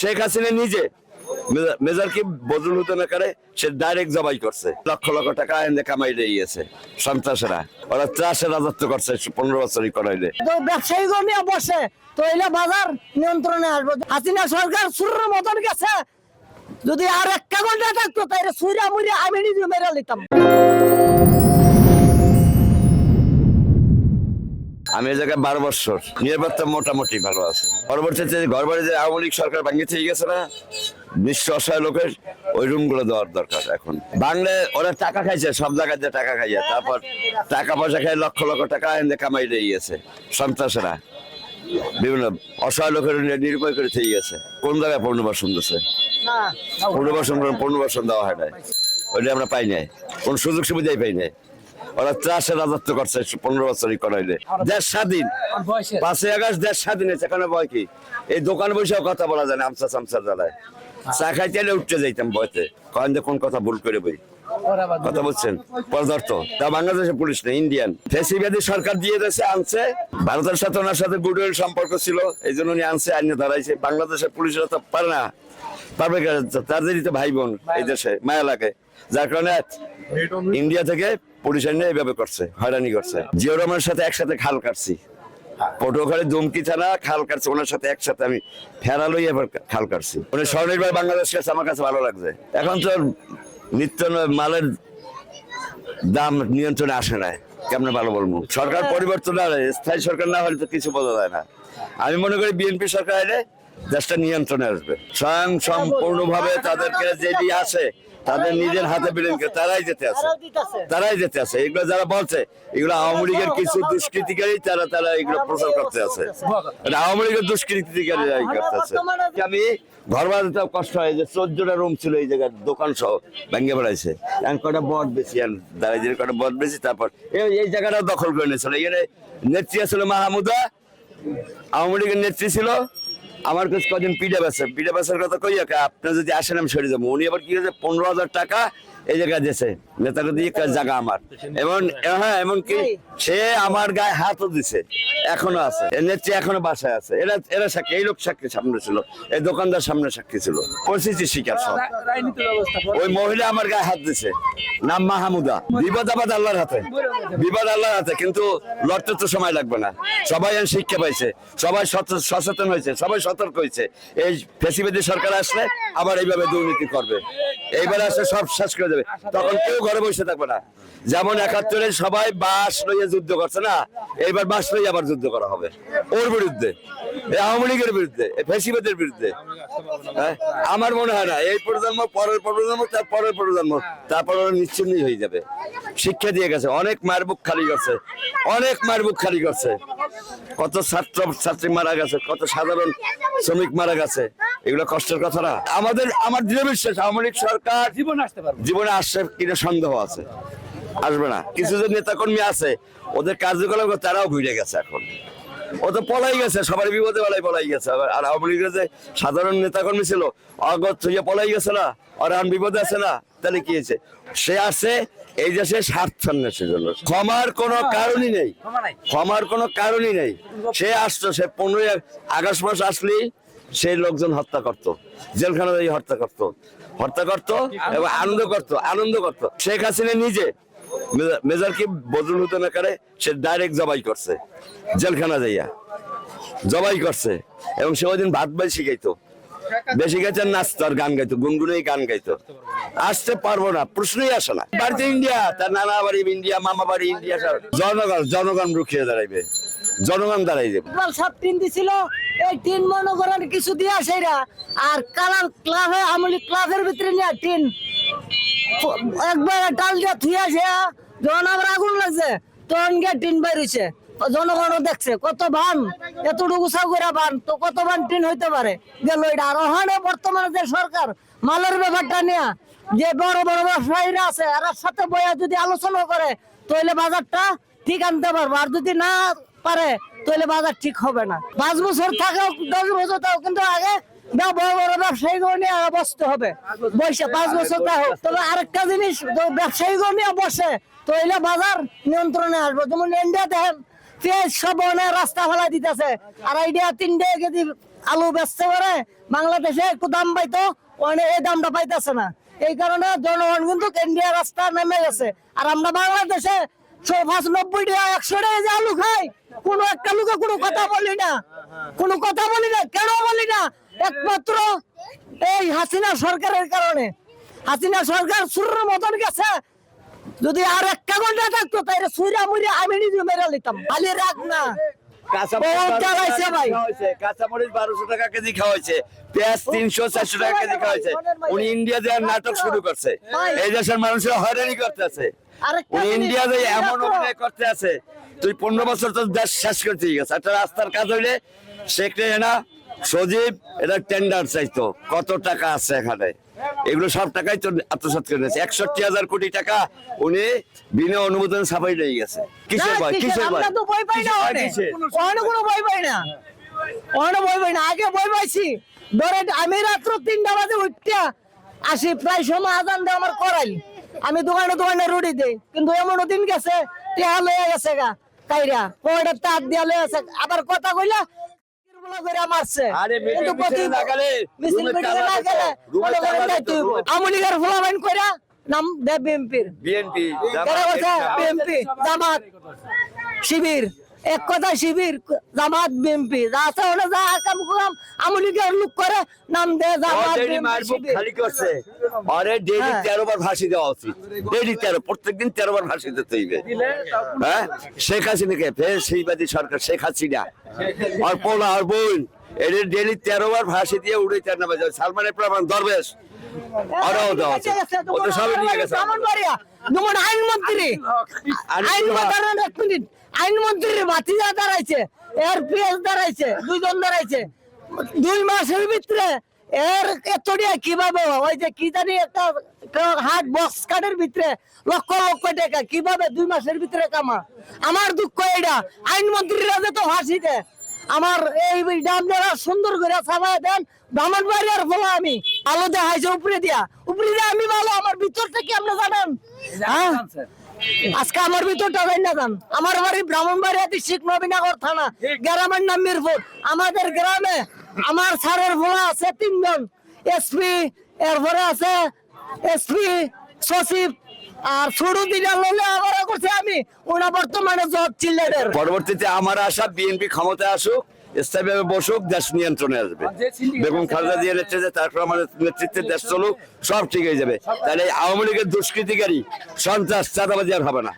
শেখ হাসিনা নিজে মেজর কি বদরুল হুসেনের কারে সে ডাইরেক্ট জবাই করছে, লক্ষ লক্ষ টাকা এনে কামাই দিয়েছে সন্ত্রাসীরা। ওরা ত্রাসের রাজত্ব করছে 15 বছরই করাইলে। তো ব্যবসায়ী কমিয়া বসে তো এলে বাজার নিয়ন্ত্রণে আসবে। হাসিনা সরকার সুরের মতন গেছে, যদি আর একটা ঘন্টা থাকতো তাইলে সুইরা মুইরা আমি নিজে মেরে নিতাম। আমি এই জায়গায় 12 বছর, নিরাপত্তা মোটামুটি ভালো আছে। পরবর্তীতে ঘর বাড়ি যে আওয়ামী লীগ সরকার ভাঙিয়ে থেকে গেছে না, নিঃস্ব অসহায় লোকের ওই রুম গুলো দেওয়ার দরকার। এখন বাংলায় ওরা টাকা খাইছে, সব জায়গায় যে টাকা খাইছে, তারপর টাকা পয়সা খাই লক্ষ লক্ষ টাকা এনে কামাই দিয়ে গেছে সন্ত্রাসীরা। বিভিন্ন অসহায় লোকের নিরুপায় করে থেকে গেছে। কোন জায়গায় পুনর্বাসন দিচ্ছে? পুনর্বাসন দেওয়া হয় নাই, ওইটা আমরা পাই নাই, কোন সুযোগ সুবিধাই পাই নাই। ওরা ত্রাসের রাজত্ব করছে 15 বছরই করাইলে। দেশ স্বাধীন, 5ই আগস্ট দেশ স্বাধীন হয়েছে, এখানে ভয় কি? এই দোকান বসেও কথা বলা যায় না, আমসা চামচার জ্বালায়। চা খাইতে এলে উঠতে যাইতাম ভয়তে, কয়েন যে কোন কথা ভুল করে বই কথা বলছেন পদার্থ। তা বাংলাদেশের পুলিশ না, ইন্ডিয়ান ফেসিবাদী সরকার দিয়ে দিয়েছে, আনছে। ভারতের সাথে ওনার সাথে গুডউইল সম্পর্ক ছিল, এই জন্য উনি আনছে, আইনে ধরাইছে। বাংলাদেশের পুলিশরা তো পারে না, পারবে তাদেরই তো ভাই বোন এই দেশে মায়া লাগে, যার কারণে ইন্ডিয়া থেকে পুলিশ আইনে এইভাবে করছে, হয়রানি করছে। জিয়া রহমানের সাথে একসাথে খাল কাটছি, পটুয়াখালী দুমকি থানা খাল কাটছে, ওনার সাথে একসাথে আমি ফেরালই এবার খাল কাটছি। উনি স্বনির্ভর বাংলাদেশ কাছে আমার কাছে ভালো লাগছে। এখন তো নিত্য মালের দাম নিয়ন্ত্রণে আসে না, কেমন ভালো বলবো। সরকার পরিবর্তন না হলে, স্থায়ী সরকার না হলে তো কিছু বোঝা যায় না। আমি মনে করি বিএনপি সরকার এলে দেশটা নিয়ন্ত্রণে আসবে। স্বয়ং সম্পূর্ণভাবে তাদেরকে যেটি আছে, তাদের নিজের হাতে বিলীনকে তারাই যেতে আছে। এগুলো যারা বলছে, এগুলো আওয়ামী লীগের কিছু দুষ্কৃতিকারী, তারা এগুলো প্রচার করতে আছে। আওয়ামী লীগের দুষ্কৃতিকারী করতে আছে। আমি ঘর বাড়িতেও কষ্ট হয় যে 14টা রুম ছিল এই জায়গায়, দোকান সহ ভেঙে বেড়াইছে। কটা বট বেশি দাঁড়িয়ে কটা বট বেশি, তারপর এই জায়গাটাও দখল করে নিয়েছিল। এখানে নেত্রী ছিল মাহমুদা, আওয়ামী লীগের নেত্রী ছিল। আমার কাছে কদিন পিঠা বেচার কথা কই, আপনি যদি আসেন আমি সরে যাবো। উনি আবার কি হয়েছে, 15,000 টাকা এই জায়গায় দিয়েছে, নেতাকে দিয়ে জায়গা আমার। হ্যাঁ, এমনকি সে আমার গায়ে হাতও দিছে, এখনো আছে। নেত্রী এখনো বাসায় আছে। এরা সাক্ষী, এই লোক সাক্ষী সামনে ছিল, এই দোকানদার সামনে সাক্ষী ছিল, পরিস্থিতি শিকার সব। ওই মহিলা আমার গায়ে হাত দিছে, নাম মাহমুদা। বিপদ আবাদ আল্লাহর হাতে, বিপদ আল্লাহর হাতে, কিন্তু লড়তে তো সময় লাগবে না। সবাই শিক্ষা পাইছে, সবাই সচেতন হয়েছে, সবাই সতর্ক হয়েছে। এই ফেসিবাদী সরকার আসলে আবার এইভাবে দুর্নীতি করবে, এইবার আসলে সব শেষ করে দেবে। তখন কেউ ঘরে বসে থাকবে না। যেমন 71-এ সবাই বাস লইয়ে যুদ্ধ করছে না, এইবার বাস লইয়ে আবার যুদ্ধ করা হবে ওর বিরুদ্ধে, আওয়ামী লীগের বিরুদ্ধে, ফেসিবাদের বিরুদ্ধে। আমার মনে হয় না এই প্রজন্ম, পরের প্রজন্ম, তার পরের প্রজন্ম, তারপর ওরা নিশ্চিন্নই হয়ে যাবে। শিক্ষা দিয়ে গেছে, অনেক মায়ের বুক খালি করছে, অনেক মায়ের বুক খালি করছে। কত ছাত্র ছাত্রী মারা গেছে, কত সাধারণ শ্রমিক মারা গেছে, এগুলো কষ্টের কথা না। আমার দৃঢ় বিশ্বাস আওয়ামী লীগ সরকার জীবনে আসছে কিনা সন্দেহ আছে, আসবে না। কিছু যে নেতা কর্মী আছে, ওদের কার্যকলাপ তারাও ঘুরে গেছে। এখন ও তো পলাই গেছে, সবার বিপদে বেলায় পলাই গেছে। আর আওয়ামী লীগের যে সাধারণ নেতা কর্মী ছিল, অগত হইয়া পলাই গেছে না, আর এখন বিপদে আছে না, তাহলে কি হয়েছে? সে আসে এই দেশে স্বার্থান্বেষণের জন্য। ক্ষমার কোনো কারণই নেই, ক্ষমার কোনো কারণই নেই। সে আসতো, সে 15ই আগস্ট মাস আসলেই সেই লোকজন হত্যা করতো, জেলখানা হত্যা করতো এবং আনন্দ করতো। শেখ হাসিনা নিজে মেজর কি বদরুল হুসেনের কারে সে ডাইরেক্ট জবাই করছে, জেলখানা যাইয়া জবাই করছে। এবং সে ওই দিন ভাত বাই শিখাইতো, বেশি গাইতে নাচতো আর গান গাইতো, গুনগুনেই গান গাইতো। আসতে পারবো না, প্রশ্নই আসে না। বাড়িতে ইন্ডিয়া, তার নানা বাড়ি ইন্ডিয়া, মামা বাড়ি ইন্ডিয়া। জনগণ রুখিয়ে দাঁড়াইবে, জনগণ দাঁড়াই যাবে। সব টিন দিছিল, এই টিন মনে করেন কিছু দিয়া সেরা। আর কালার ক্লাবে আমলি ক্লাবের ভিতরে নিয়ে টিন একবার টাল দিয়ে থুইয়াছে, যখন আবার আগুন লাগছে তখন গিয়ে টিন বেরিয়েছে। জনগণও দেখছে কত ভান, এতটুকু সাগুরা ভান, তো কত ভান টিন হইতে পারে গেল এটা। আর ওখানে বর্তমানে যে সরকার মালের ব্যাপারটা নিয়ে যে বড় বড় ব্যবসায়ীরা আছে, এর সাথে বইয়া যদি আলোচনা করে তাহলে বাজারটা ঠিক আনতে পারবো। আর যদি না পারে তাহলে বাজার ঠিক হবে না। 5 বছর থাকেও 10 বছর থাকো, কিন্তু আগে বড় বড় ব্যবসায়ী নিয়ে বসতে হবে, বসে 5 বছর থাকো। তবে আরেকটা জিনিস, ব্যবসায়ী নিয়ে বসে তাহলে বাজার নিয়ন্ত্রণে আসবে। যেমন ইন্ডিয়া দেখেন পেঁয়াজ সব রাস্তা ফেলা দিতেছে, আর আইডিয়া 3 কেজি আলু বেচতে পারে বাংলাদেশে একটু দাম পাইতো, ওখানে এই দামটা পাইতেছে না। এই কারণে জনগণ কিন্তু কেন্দ্রীয় রাস্তা নেমে গেছে। আর আমরা বাংলাদেশে 90 টাকা 100 টাকা যে আলু খাই, কোনো একটা লোকে কোনো কথা বলি না, কোনো কথা বলি না। কেন বলি না? একমাত্র এই হাসিনা সরকারের কারণে। হাসিনা সরকার সুরের মতন গেছে। যদি আর একটা ঘন্টা থাকতো তাইলে সুইরা মুড়ি আমি নিজে মেরে লিতাম। খালি রাখ না, বহুত জ্বালাইছে ভাই। কাঁচামরিচ 1200 টাকা কেজি খাওয়াইছে, পেঁয়াজ 300-400 টাকা কেজি খাওয়াইছে। উনি ইন্ডিয়া যে নাটক শুরু করছে, এই দেশের মানুষের হয়রানি করতেছে। আরেকটা উনি জিনিস ইন্ডিয়া যে এমন দেখো, অভিনয় করতে আছে, তুই 15 বছর তো দেশ শেষ করতে গেছে। একটা রাস্তার কাজ হইলে সেখানে না সজীব এটা টেন্ডার চাইতো, কত টাকা আছে এখানে, এগুলো সব টাকাই তো আত্মসাৎ করে নিয়েছে। 61,000 কোটি টাকা উনি বিনা অনুমোদন ছাপাই নিয়ে গেছে। কিসের না, ভয়? কিসের ভয়? আমরা তো ভয় পাই না, কিসের? ওখানে কোনো ভয় পাই না, ওখানে ভয় পাই না। আগে ভয় পাইছি, ধরে আমি রাত্র 3টা বাজে উঠতে আসি, প্রায় সময় আজান দিয়ে আমার করাই, আমি দোকানে দোকানে রুটি দেই। কিন্তু এমনও দিন গেছে টেহা লয়ে গেছে গা কাইরা, পয়টা তার দিয়া লয়ে গেছে, আবার কথা কইলা কিরবলা কইরা মারছে। আরে কিন্তু মিটিং না গেলে মিছিল রুমে মিটিং না গেলে রুমে মনে করেন তালা নাই দিত, তুই রুমে- আমলিগার ফলাবাইন কইরা নাম দে বিএনপির বিএনপি বিএনপি জামাত শিবির, এক কথা শিবির জামাত বিএনপি যা আছে ওটা যা কাম কাম আমলিগের লোক করে নাম দে জামাত অলরেডি বিএনপি মারবুক শিবির। খালি করছে। আরে ডেইলি হ্যাঁ। 13 বার ফাঁসি দেওয়া উচিত, ডেইলি 13, প্রত্যেকদিন 13 বার ফাঁসি দিতে হইবে। হ্যাঁ, শেখ হাসিনাকে ফের সেইবাদী সরকার, শেখ হাসিনা আর পোলা আর বোন এদের ডেইলি 13 বার ফাঁসি দিয়ে উড়াইতে না বাজে। সালমানের প্রমাণ দরবেশ আরও দেওয়া আছে, ও তো সবই নিয়ে গেছে। ব্রাহ্মণবাড়িয়া, যেমন আইনমন্ত্রী আইনমন্ত্রীর ভাতিজা দাঁড়াইছে, এর পিএস দাঁড়াইছে, 2 জন দাঁড়াইছে 2 মাসের ভিতরে। এর এতটা কিভাবে ওই যে কি জানি একটা হাট বক্স কার্ডের ভিতরে লক্ষ লক্ষ টাকা কিভাবে 2 মাসের ভিতরে কামা। আমার দুঃখ এটা, আইনমন্ত্রীরা যে তো ফাঁসি দেয়। আমার এই আপনারা সুন্দর করে সাবাই দেন, ব্রাহ্মণবাড়িয়ার ফলে আমি আলো দেখাইছে উপরে দিয়া আমি ভালো, আমার ভিতরটা কি আপনি জানেন? হ্যাঁ, আজকে আমার ভিতরটা জানি না জান। আমার বাড়ি ব্রাহ্মণবাড়িয়াতে শিখ নবীনগর থানা, গ্রামের নাম মিরপুর। আমাদের গ্রামে আমার স্যারের ফলা আছে 3 জন, এসপি, এরপরে আছে এসপি সচিব, আর ছোট দিনা ললে আবার করছে আমি, ওনা বর্তমানে জজ চিল্লেদের। পরবর্তীতে আমার আশা বিএনপি ক্ষমতায় আসুক, স্থায়ীভাবে বসুক, দেশ নিয়ন্ত্রণে আসবে। বেগম খালেদা জিয়ার নেতৃত্বে, তারপর আমাদের নেতৃত্বে দেশ চলুক, সব ঠিক হয়ে যাবে। তাহলে এই আওয়ামী লীগের দুষ্কৃতিকারী সন্ত্রাস চাঁদাবাজি আর হবে না।